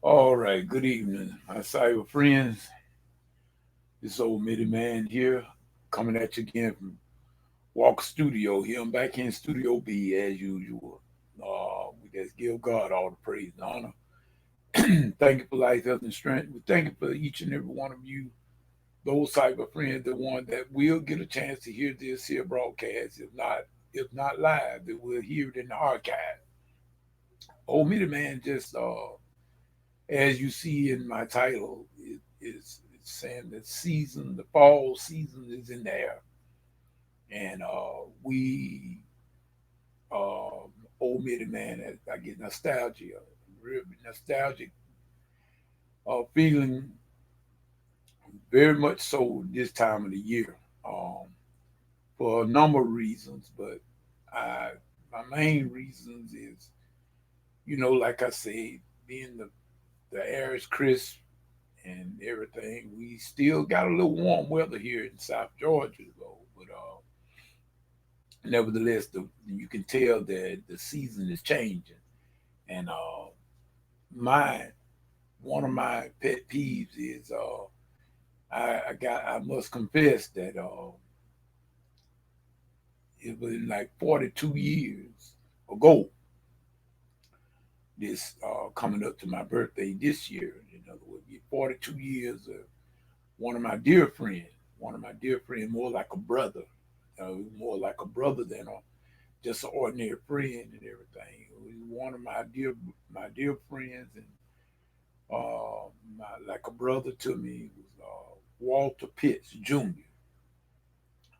All right, good evening, my cyber friends. This old MIDI man here, coming at you again from Walk Studio. Here I'm back in Studio B as usual. We just give God all the praise and honor. Thank you for life, health, and strength. We thank you for each and every one of you, those cyber friends, the one that will get a chance to hear this here broadcast. If not live, that will hear it in the archive. Old MIDI man just as you see in my title, it's saying that the fall season is in there, and we, old Mitty man, I get nostalgia, real nostalgic, feeling very much so this time of the year, um, for a number of reasons, but I, my main reasons is, like I say, being the air is crisp and everything. We still got a little warm weather here in South Georgia, though. But nevertheless, you can tell that the season is changing. And my one of my pet peeves is I must confess that it was like 42 years ago. This coming up to my birthday this year. In other words, 42 years of one of my dear friend, more like a brother, more like a brother than just an ordinary friend and everything. He was one of my dear friends, and like a brother to me was Walter Pitts Jr.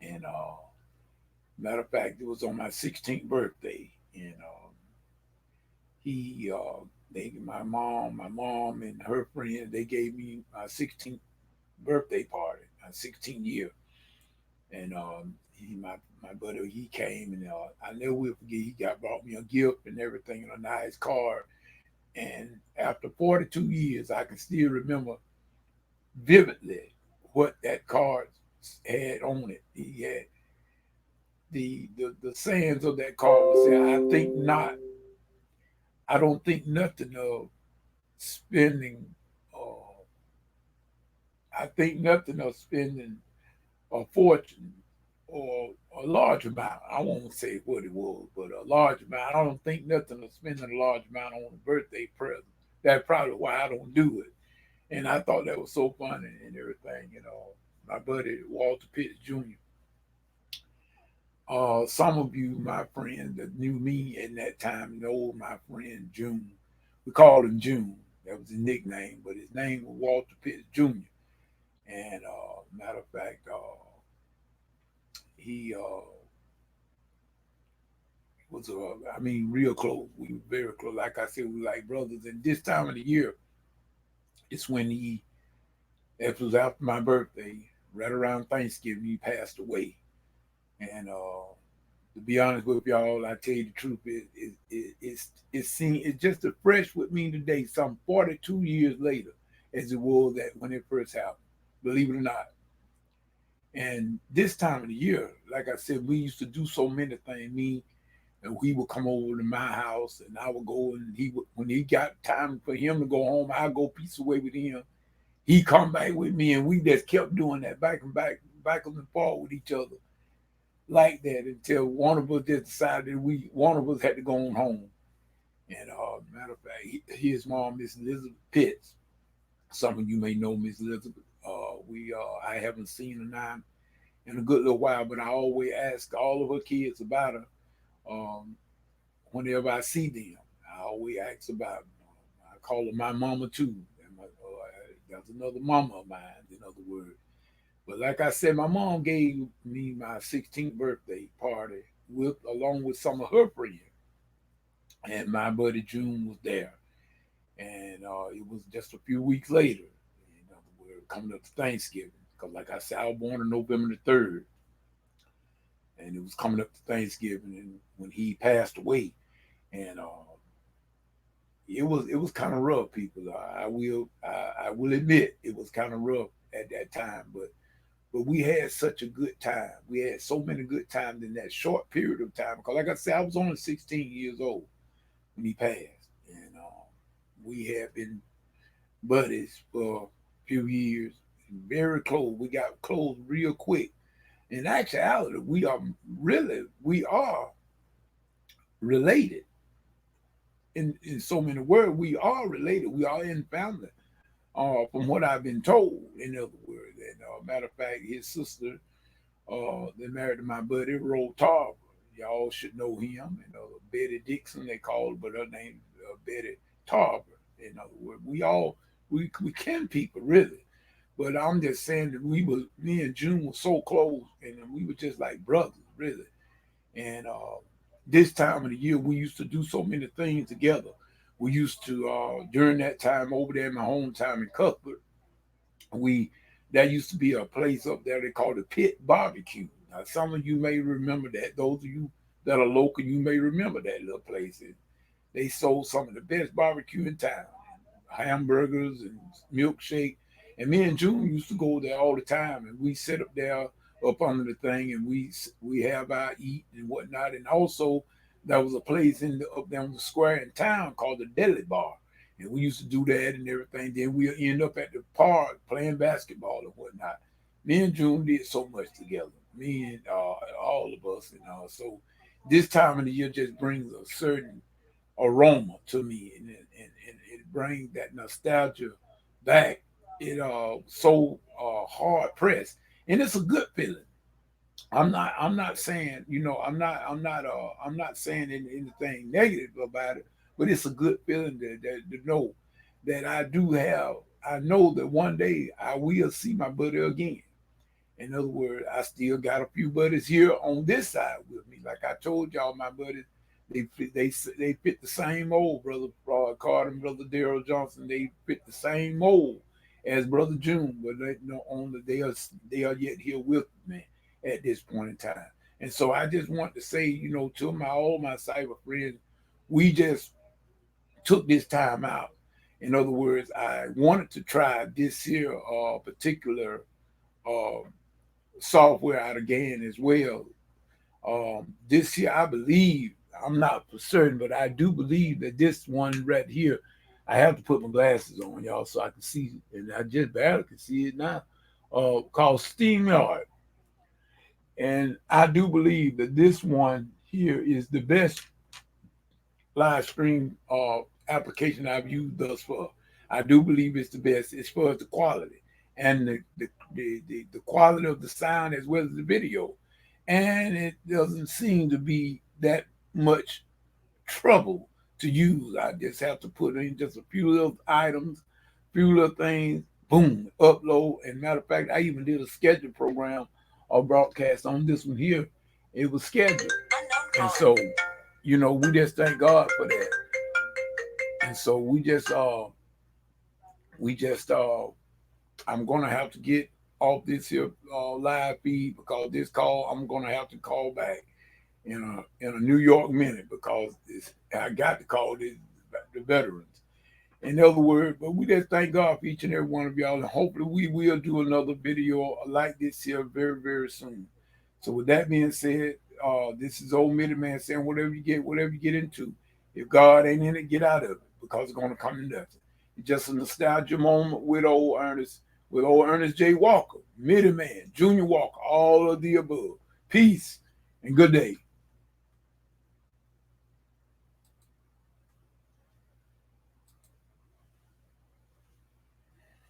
And matter of fact, it was on my 16th birthday, and he my mom and her friend, they gave me my 16th birthday party, my 16th year. And my buddy, he came, and I never will forget. He brought me a gift and everything and a nice card. And after 42 years, I can still remember vividly what that card had on it. He had the sayings of that card was saying, I don't think nothing of spending. Uh, I think nothing of spending a fortune or a large amount. I won't say what it was, but a large amount. I don't think nothing of spending a large amount on a birthday present. That's probably why I don't do it. And I thought that was so funny and everything. My buddy Walter Pitts Jr. Some of you, my friends that knew me in that time, know my friend June. We called him June. That was his nickname, but his name was Walter Pitts Jr. And matter of fact, he was I mean, real close. We were very close. Like I said, we were like brothers. And this time of the year, it's when it was after my birthday, right around Thanksgiving, he passed away. And to be honest with y'all, I tell you the truth, it's just as fresh with me today, some 42 years later, as it was that when it first happened. Believe it or not. And this time of the year, like I said, we used to do so many things. Me and he would come over to my house, and I would go, and he would, when he got time for him to go home, I go piece away with him. He come back with me, and we just kept doing that back and back and forth with each other like that until one of us just decided one of us had to go on home. And matter of fact, his mom, Miss Elizabeth Pitts. Some of you may know Miss Elizabeth. We I haven't seen her now in a good little while, but I always ask all of her kids about her. Whenever I see them, I always ask about them. I call her my mama too. That's another mama of mine, in other words. But like I said, my mom gave me my 16th birthday party with along with some of her friends, and my buddy June was there. And it was just a few weeks later, we're coming up to Thanksgiving. Because, like I said, I was born on November the 3rd, and it was coming up to Thanksgiving, and when he passed away, and it was kind of rough, people. I will admit it was kind of rough at that time, but we had such a good time. We had so many good times in that short period of time. Because, like I said, I was only 16 years old when he passed, and we had been. buddies for a few years, very close. We got close real quick. In actuality, we are related in so many words. We are related. We are in family. From what I've been told, in other words. And matter of fact, his sister, they married to my buddy Ro Tarver. Y'all should know him. Betty Dixon they call her, but her name Betty Tarver. In other words, we can people really. But I'm just saying that me and June were so close, and we were just like brothers, really. And this time of the year, we used to do so many things together. We used to during that time over there in my hometown in Cuthbert, we there used to be a place up there they called the Pit Barbecue. Now, some of you may remember that. Those of you that are local, you may remember that little place. And they sold some of the best barbecue in town, hamburgers and milkshake. And me and June used to go there all the time, and we sit up there up under the thing, and we have our eat and whatnot. And also, there was a place up there on the square in town called the Deli Bar, and we used to do that and everything. Then we end up at the park playing basketball and whatnot. Me and June did so much together. Me and all of us, so this time of the year just brings a certain aroma to me, and it brings that nostalgia back. It so hard pressed, and it's a good feeling. I'm not saying I'm not saying anything negative about it, but it's a good feeling to know that I know that one day I will see my buddy again. In other words, I still got a few buddies here on this side with me. Like I told y'all, my buddies, they fit the same mold, brother Carter and brother Daryl Johnson. They fit the same mold as brother June, but only they are yet here with me at this point in time. And so I just want to say, to all my cyber friends, we just took this time out. In other words, I wanted to try this here particular uh, software out again as well. This year, I believe, I'm not for certain, but I do believe that this one right here, I have to put my glasses on, y'all, so I can see it. And I just barely can see it now. Called SteamYard. And I do believe that this one here is the best live stream application I've used thus far. I do believe it's the best as far as the quality and the quality of the sound as well as the video. And it doesn't seem to be that much trouble to use. I just have to put in just a few little items, few little things, boom, upload. And matter of fact, I even did a schedule program or broadcast on this one here. It was scheduled. And so, we just thank God for that. And so we just I'm gonna have to get off this here live feed because this call I'm gonna have to call back in a New York minute because I got to call the veterans. In other words, but we just thank God for each and every one of y'all, and hopefully we will do another video like this here very, very soon. So with that being said, this is old Minute Man saying whatever you get into, if God ain't in it, get out of it because it's gonna come to nothing. It's just a nostalgia moment with old Ernest J. Walker, Minute Man, Junior Walker, all of the above. Peace and good day.